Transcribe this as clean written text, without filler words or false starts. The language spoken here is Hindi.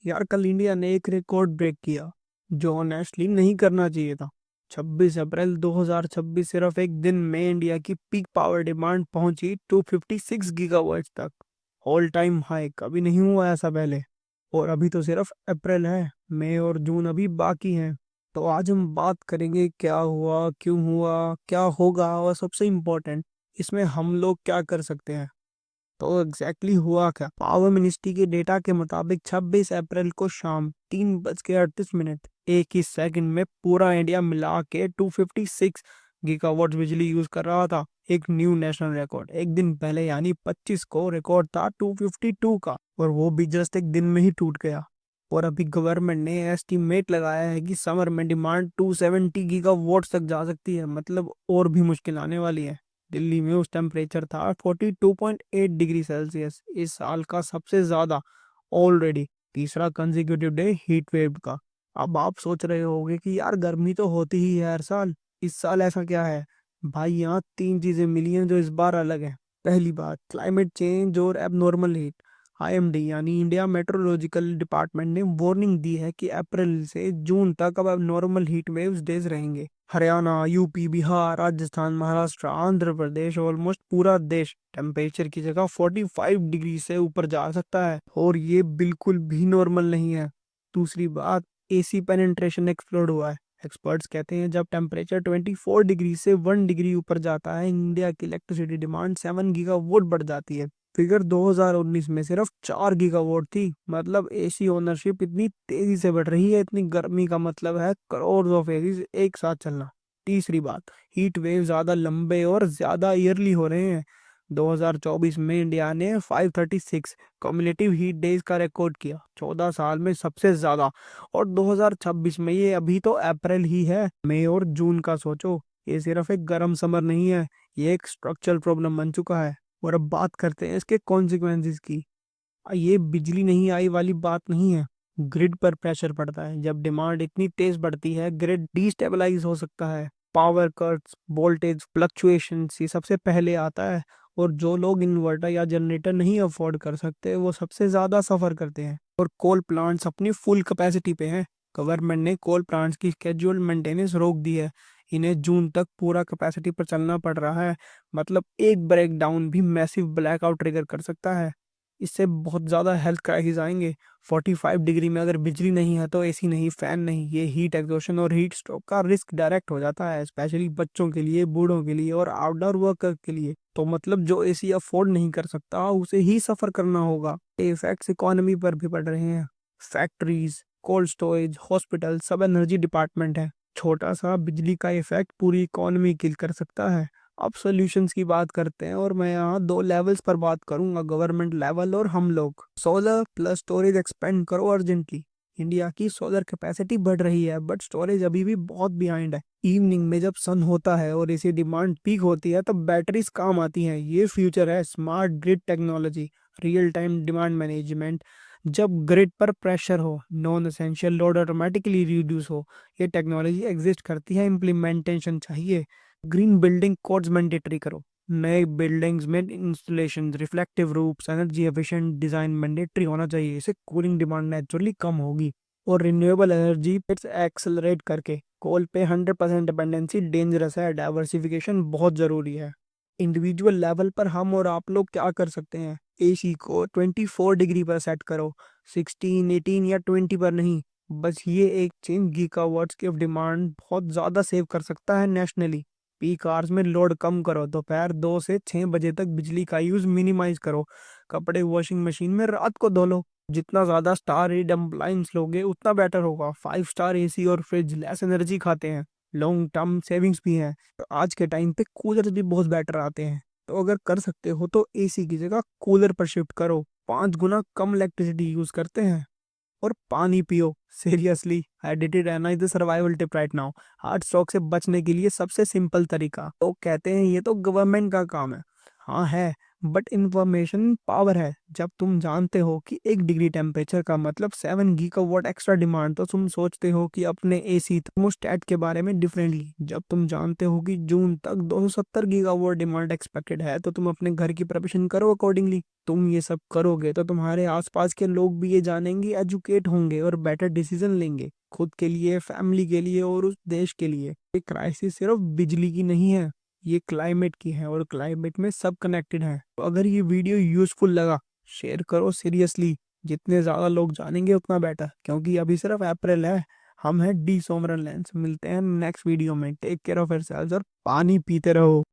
यार कल इंडिया ने एक रिकॉर्ड ब्रेक किया जो ऑनेस्टली नहीं करना चाहिए था। 26 अप्रैल 2026 सिर्फ एक दिन में इंडिया की पीक पावर डिमांड पहुंची 256 गीगावाट तक। ऑल टाइम हाई कभी नहीं हुआ ऐसा पहले। और अभी तो सिर्फ अप्रैल है, मई और जून अभी बाकी हैं। तो आज हम बात करेंगे क्या हुआ, क्यों हुआ, क्या होगा और सबसे इम्पोर्टेंट इसमें हम लोग क्या कर सकते हैं। तो एग्जैक्टली हुआ क्या? पावर मिनिस्ट्री के डेटा के मुताबिक 26 अप्रैल को शाम 3:38 एक ही सेकंड में पूरा इंडिया मिला के 256 गीगावाट बिजली यूज कर रहा था। एक न्यू नेशनल रिकॉर्ड। एक दिन पहले यानी 25 को रिकॉर्ड था 252 का, और वो भी जस्ट एक दिन में ही टूट गया। और अभी गवर्नमेंट ने एस्टीमेट लगाया है कि समर में डिमांड 270 गीगावाट तक जा सकती है, मतलब और भी मुश्किल आने वाली है। दिल्ली में उस टेम्परेचर था 42.8 डिग्री सेल्सियस, इस साल का सबसे ज्यादा ऑलरेडी। तीसरा कंसेक्यूटिव डे हीट वेव का। अब आप सोच रहे होंगे कि यार गर्मी तो होती ही है हर साल, इस साल ऐसा क्या है? भाई यहाँ तीन चीजें मिली हैं जो इस बार अलग है। पहली बात, क्लाइमेट चेंज और एबनॉर्मल हीट। आईएमडी यानी इंडिया मेट्रोलॉजिकल डिपार्टमेंट ने वार्निंग दी है कि अप्रैल से जून तक अब नॉर्मल हीट वेव्स डेज रहेंगे। हरियाणा, यूपी, बिहार, राजस्थान, महाराष्ट्र, आंध्र प्रदेश, ऑलमोस्ट पूरा देश टेम्परेचर की जगह 45 डिग्री से ऊपर जा सकता है, और ये बिल्कुल भी नॉर्मल नहीं है। दूसरी बात, एसी पेनिट्रेशन एक्सप्लोड हुआ है। एक्सपर्ट्स कहते हैं जब टेम्परेचर 24 डिग्री से 1 डिग्री ऊपर जाता है, इंडिया की इलेक्ट्रिसिटी डिमांड 7 गीगावाट बढ़ जाती है। फिगर 2019 में सिर्फ 4 गीगावाट थी। मतलब एसी ओनरशिप इतनी तेजी से बढ़ रही है, इतनी गर्मी का मतलब है करोड़ ऑफ एसी एक साथ चलना। तीसरी बात, हीट वेव ज्यादा लंबे और ज्यादा ईयरली हो रहे हैं। 2024 में इंडिया ने 536 कम्युलेटिव हीट डेज का रिकॉर्ड किया, 14 साल में सबसे ज्यादा। और 2026 में ये अभी तो अप्रैल ही है, मई और जून का सोचो। ये सिर्फ एक गर्म समर नहीं है, ये एक स्ट्रक्चरल प्रॉब्लम बन चुका है। और अब बात करते हैं इसके कॉन्सिक्वेंसेस की। ये बिजली नहीं आई वाली बात नहीं है, ग्रिड पर प्रेशर पड़ता है। जब डिमांड इतनी तेज बढ़ती है, ग्रिड डिस्टेबलाइज हो सकता है। पावर कट्स, वोल्टेज फ्लक्चुएशंस, ये सबसे पहले आता है। और जो लोग इन्वर्टर या जनरेटर नहीं अफोर्ड कर सकते, वो सबसे ज्यादा सफर करते हैं। और कोल प्लांट्स अपनी फुल कैपेसिटी पे हैं। गवर्नमेंट ने कोल प्लांट्स की स्केड्यूल्ड मेंटेनेंस रोक दी है। इन्हें जून तक पूरा कैपेसिटी पर चलना पड़ रहा है। मतलब एक ब्रेक डाउन भी मैसिव ब्लैकआउट ट्रिगर कर सकता है। इससे बहुत ज़्यादा हेल्थ क्राइसिस आएंगे। 45 डिग्री में अगर बिजली नहीं है तो एसी नहीं, फैन नहीं, ये हीट एग्जॉशन और हीट स्ट्रोक का रिस्क डायरेक्ट हो जाता है, स्पेशली बच्चों के लिए, बूढ़ों के लिए और आउटडोर वर्कर के लिए। तो मतलब जो एसी अफोर्ड नहीं कर सकता उसे ही सफर करना होगा। इफेक्ट्स इकोनॉमी पर भी पड़ रहे हैं। फैक्ट्रीज, कोल्ड स्टोरेज, हॉस्पिटल सब एनर्जी डिपार्टमेंट है। छोटा सा बिजली का इफेक्ट पूरी इकोनॉमी किल कर सकता है। अब सॉल्यूशंस की बात करते हैं, और मैं यहाँ दो लेवल्स पर बात करूंगा, गवर्नमेंट लेवल और हम लोग। सोलर प्लस स्टोरेज एक्सपेंड करो अर्जेंटली। इंडिया की सोलर कैपेसिटी बढ़ रही है, बट स्टोरेज अभी भी बहुत बिहाइंड है। इवनिंग में जब सन होता है और इसी डिमांड पीक होती है, तब बैटरीज काम आती हैं। ये फ्यूचर है। Smart grid technology, real time demand management. जब ग्रिड पर प्रेशर हो, non essential load automatically reduce हो, ये टेक्नोलॉजी एग्जिस्ट करती है, इम्प्लीमेंटेशन चाहिए। ग्रीन बिल्डिंग कोड्स मैंडेटरी करो। नए बिल्डिंग्स में installation, reflective roofs, energy efficient design mandatory होना चाहिए। इससे कूलिंग डिमांड नेचुरली कम होगी। और रिन्यूएबल एनर्जी एक्सेलरेट करके, कोल पे 100% डिपेंडेंसी डेंजरस है, डाइवर्सिफिकेशन बहुत जरूरी है। इंडिविजुअल लेवल पर हम और आप लोग क्या कर सकते हैं? एसी को 24 डिग्री पर सेट करो, 16, 18 या 20 पर नहीं। बस ये एक चेंज गीगावाट्स की डिमांड बहुत ज्यादा सेव कर सकता है नेशनली। पीक आवर्स में लोड कम करो, दोपहर 2 से 6 बजे तक बिजली का यूज मिनिमाइज करो। कपड़े वॉशिंग मशीन में रात को धो लो। जितना ज्यादा स्टार रेट अप्लायंस लोगे उतना बेटर होगा। 5 स्टार एसी और फ्रिज लेस एनर्जी खाते हैं, लॉन्ग टर्म सेविंग्स भी हैं। तो आज के टाइम पे कूलर भी बहुत बेटर आते हैं। तो अगर कर सकते हो तो एसी की जगह कूलर पर शिफ्ट करो, 5 गुना कम इलेक्ट्रिसिटी यूज करते हैं। और पानी पियो, सीरियसली हाइड्रेटेड रहना is the survival tip right now. Heart stroke से बचने के लिए सबसे सिंपल तरीका, तो कहते हैं ये तो गवर्नमेंट का काम है। हाँ है, बट इन्फॉर्मेशन पावर है। जब तुम जानते हो कि 1 डिग्री टेम्परेचर का मतलब 7 गीगावाट एक्स्ट्रा डिमांड, तो तुम सोचते हो कि अपने एसी थर्मोस्टेट के बारे में डिफरेंटली। जब तुम जानते हो कि जून तक 270 गीगावाट डिमांड एक्सपेक्टेड है, तो तुम अपने घर की प्रिपरेशन करो अकॉर्डिंगली। तुम ये सब करोगे तो तुम्हारे आसपास के लोग भी ये जानेंगे, एजुकेट होंगे और बेटर डिसीजन लेंगे, खुद के लिए, फैमिली के लिए और उस देश के लिए। ये क्राइसिस सिर्फ बिजली की नहीं है, ये क्लाइमेट की है, और क्लाइमेट में सब कनेक्टेड है। तो अगर ये वीडियो यूजफुल लगा, शेयर करो सीरियसली। जितने ज्यादा लोग जानेंगे उतना बेटर, क्योंकि अभी सिर्फ अप्रैल है। हम हैं डी सोमरन लैंस, मिलते हैं नेक्स्ट वीडियो में। टेक केयर ऑफ योरसेल्व्स और पानी पीते रहो।